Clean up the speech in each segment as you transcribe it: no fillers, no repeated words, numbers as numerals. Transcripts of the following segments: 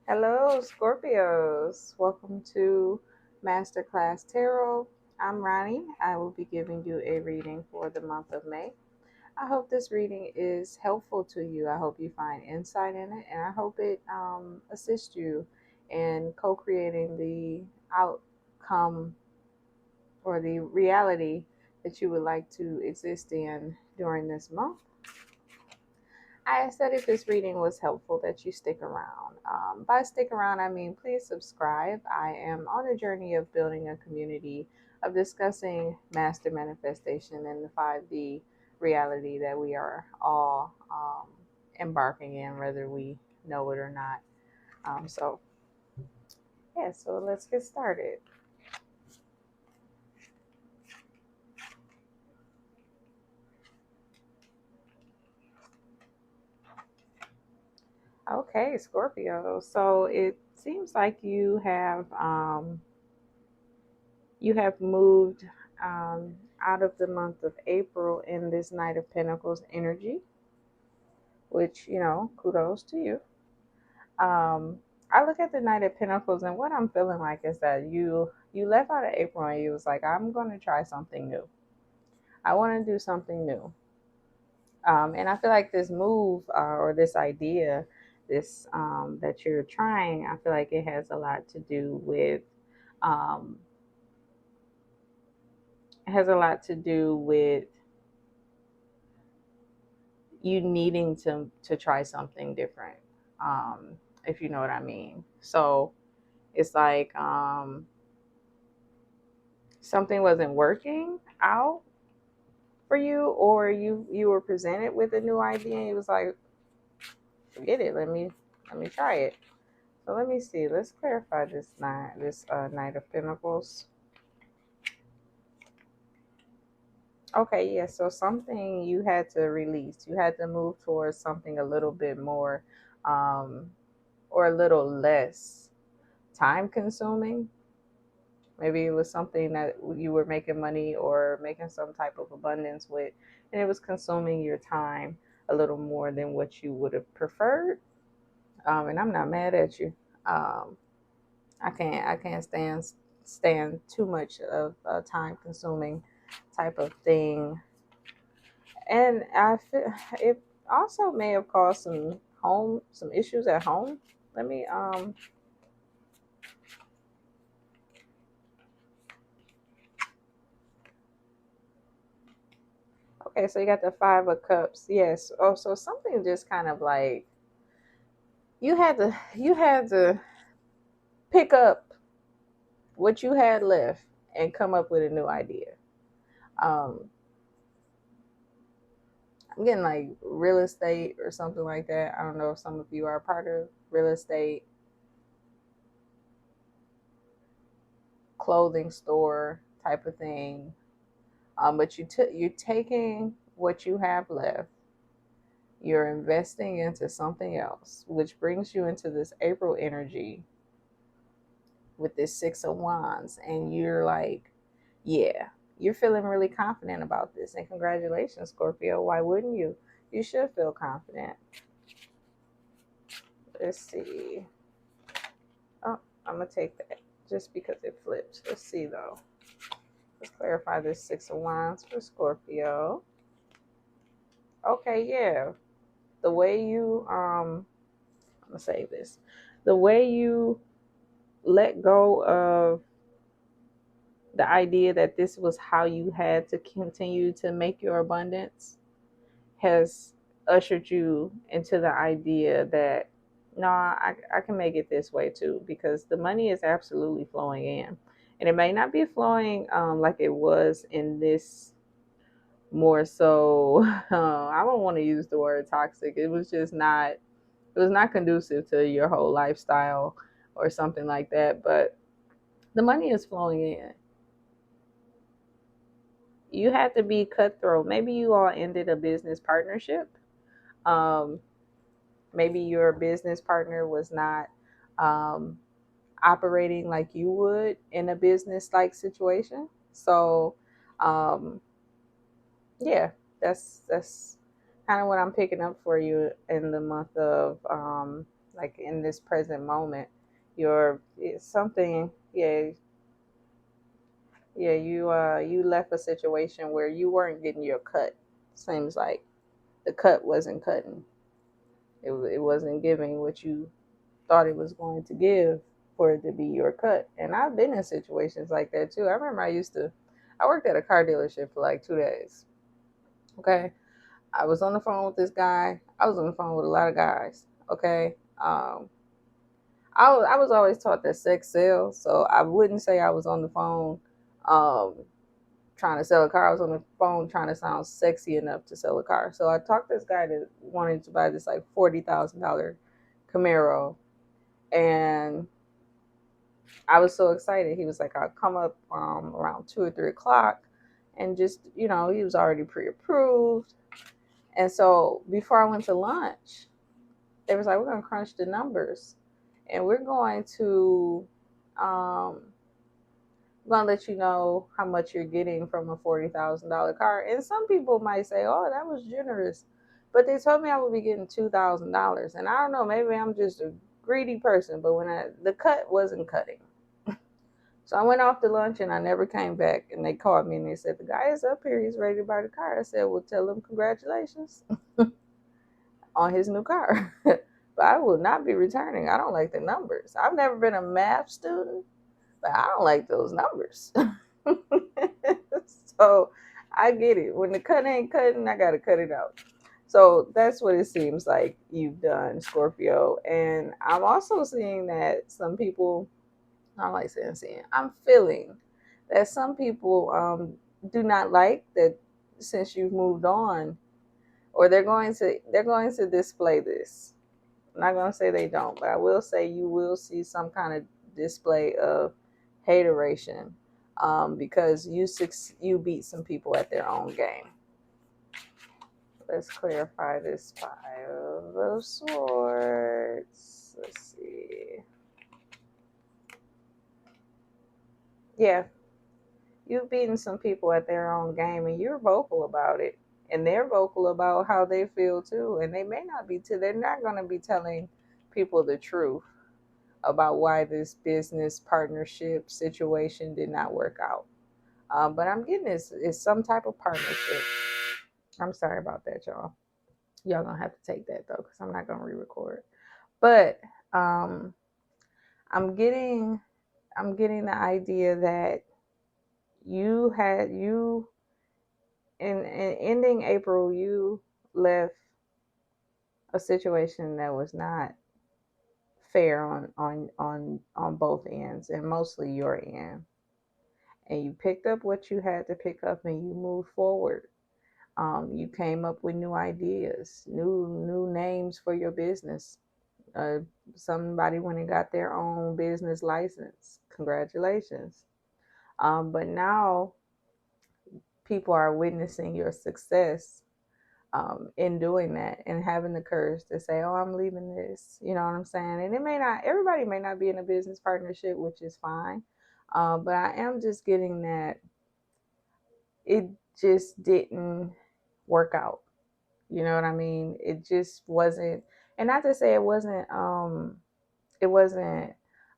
Hello, Scorpios. Welcome to Masterclass Tarot. I'm Ronnie. I will be giving you a reading for the month of May. I hope this reading is helpful to you. I hope you find insight in it, and I hope it assists you in co creating the outcome or the reality that you would like to exist in during this month. I said if this reading was helpful that you stick around. By stick around, I mean please subscribe. I am on a journey of building a community of discussing master manifestation and the 5D reality that we are all embarking in, whether we know it or not. So let's get started. Okay, Scorpio. So it seems like you have moved out of the month of April in this Knight of Pentacles energy, which, kudos to you. I look at the Knight of Pentacles, and what I'm feeling like is that you left out of April and you was like, I'm going to try something new. I want to do something new. And I feel like this move or this idea, this that you're trying, I feel like it has a lot to do with um, it has a lot to do with you needing to try something different, if you know what I mean. So it's like something wasn't working out for you, or you were presented with a new idea and it was like, forget it, let me try it. So let me see, let's clarify this Knight of Pentacles. Okay, yeah, so something you had to release, you had to move towards something a little bit more um or a little less time consuming. Maybe it was something that you were making money or making some type of abundance with, and it was consuming your time a little more than what you would have preferred. And I'm not mad at you. Um, I can't stand too much of a time consuming type of thing, and I feel it also may have caused some issues at home. Let me Okay, so you got the Five of Cups. Yes. Oh, so something just kind of like you had to pick up what you had left and come up with a new idea. Um, I'm getting like real estate or something like that. I don't know if some of you are a part of real estate, clothing store type of thing. But you're taking what you have left, you're investing into something else, which brings you into this April energy with this Six of Wands, and you're like, yeah, you're feeling really confident about this. And congratulations, Scorpio. Why wouldn't you? You should feel confident. Let's see. Oh, I'm gonna take that just because it flipped. Let's see though. Let's clarify this Six of Wands for Scorpio. Okay, yeah. The way you I'm gonna say this. The way you let go of the idea that this was how you had to continue to make your abundance has ushered you into the idea that no, I can make it this way too, because the money is absolutely flowing in, and it may not be flowing like it was in this, more so I don't want to use the word toxic. It was not conducive to your whole lifestyle or something like that, but the money is flowing in. You had to be cutthroat. Maybe you all ended a business partnership. um, Maybe your business partner was not um, operating like you would in a business like situation. So um, yeah, that's kind of what I'm picking up for you in the month of like in this present moment. You're it's something, yeah, yeah. You left a situation where you weren't getting your cut. Seems like the cut wasn't cutting. It wasn't giving what you thought it was going to give for it to be your cut. And I've been in situations like that too. I remember I worked at a car dealership for like 2 days. Okay. I was on the phone with this guy. I was on the phone with a lot of guys. Okay. I was always taught that sex sells. So I wouldn't say I was on the phone um, trying to sell a car. I was on the phone trying to sound sexy enough to sell a car. So I talked this guy that wanted to buy this like $40,000 Camaro. And I was so excited. He was like, I'll come up around 2 or 3 o'clock, and just, he was already pre-approved. And so before I went to lunch, they was like, we're going to crunch the numbers, and um, we're going to let you know how much you're getting from a $40,000 car. And some people might say, oh, that was generous. But they told me I would be getting $2,000. And I don't know, maybe I'm just a greedy person, but the cut wasn't cutting. So I went off to lunch and I never came back. And they called me and they said, the guy is up here. He's ready to buy the car. I said, well, tell him congratulations on his new car. But I will not be returning. I don't like the numbers. I've never been a math student, but I don't like those numbers. So I get it. When the cut ain't cutting, I got to cut it out. So that's what it seems like you've done, Scorpio. And I'm also seeing that some people, I like seeing. I'm feeling that some people do not like that since you've moved on, or they're going to display this. I'm not going to say they don't, but I will say you will see some kind of display of hateration because you beat some people at their own game. Let's clarify this Five of Swords. Let's see. Yeah, you've beaten some people at their own game, and you're vocal about it, and they're vocal about how they feel too. And they may not be they're not going to be telling people the truth about why this business partnership situation did not work out. But I'm getting this is some type of partnership. I'm sorry about that, y'all. Y'all gonna have to take that though, because I'm not gonna re-record. But um, I'm getting the idea that you in ending April, you left a situation that was not fair on both ends, and mostly your end. And you picked up what you had to pick up, and you moved forward. You came up with new ideas, new names for your business. Uh, Somebody went and got their own business license. Congratulations. But now people are witnessing your success in doing that and having the courage to say, oh, I'm leaving this. You know what I'm saying? And everybody may not be in a business partnership, which is fine. But I am just getting that it just didn't work out. You know what I mean? It just wasn't, and not to say it wasn't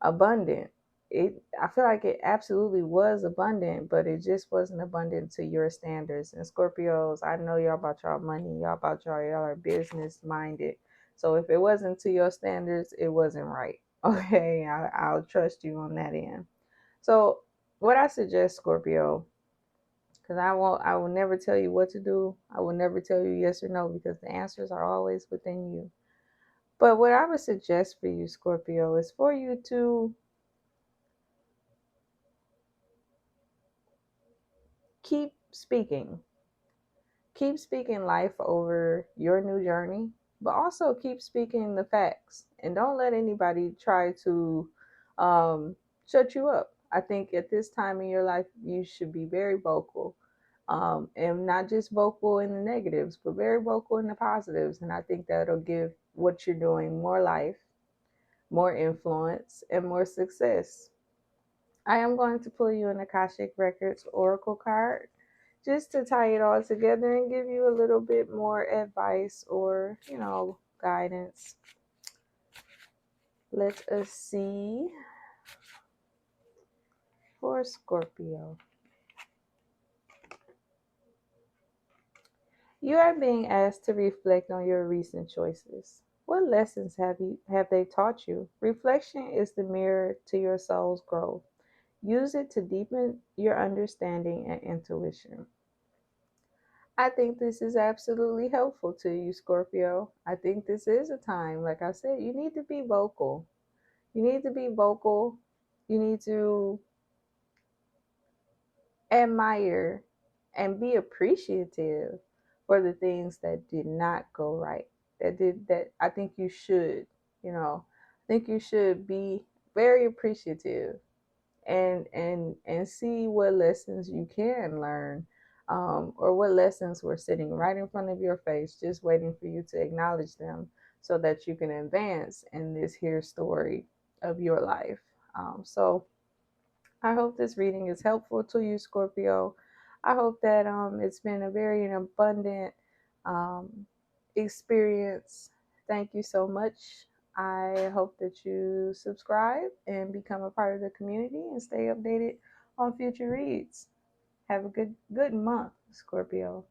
abundant. I feel like it absolutely was abundant, but it just wasn't abundant to your standards. And Scorpios, I know y'all about y'all money, y'all are business minded. So if it wasn't to your standards, it wasn't right. Okay, I'll trust you on that end. So what I suggest, Scorpio, because I will never tell you what to do. I will never tell you yes or no, because the answers are always within you. But what I would suggest for you, Scorpio, is for you to keep speaking. Keep speaking life over your new journey, but also keep speaking the facts. And don't let anybody try to shut you up. I think at this time in your life, you should be very vocal. And not just vocal in the negatives, but very vocal in the positives. And I think that'll give what you're doing more life, more influence, and more success. I am going to pull you an Akashic Records Oracle card just to tie it all together and give you a little bit more advice or, guidance. Let us see for Scorpio. You are being asked to reflect on your recent choices. What lessons have they taught you? Reflection is the mirror to your soul's growth. Use it to deepen your understanding and intuition. I think this is absolutely helpful to you, Scorpio. I think this is a time, like I said, you need to be vocal. You need to be vocal. You need to admire and be appreciative for the things that did not go right. That I think you should, I think you should be very appreciative and see what lessons you can learn, or what lessons were sitting right in front of your face just waiting for you to acknowledge them so that you can advance in this here story of your life. So I hope this reading is helpful to you, Scorpio. I hope that it's been a very abundant um, experience. Thank you so much. I hope that you subscribe and become a part of the community and stay updated on future reads. Have a good month, Scorpio.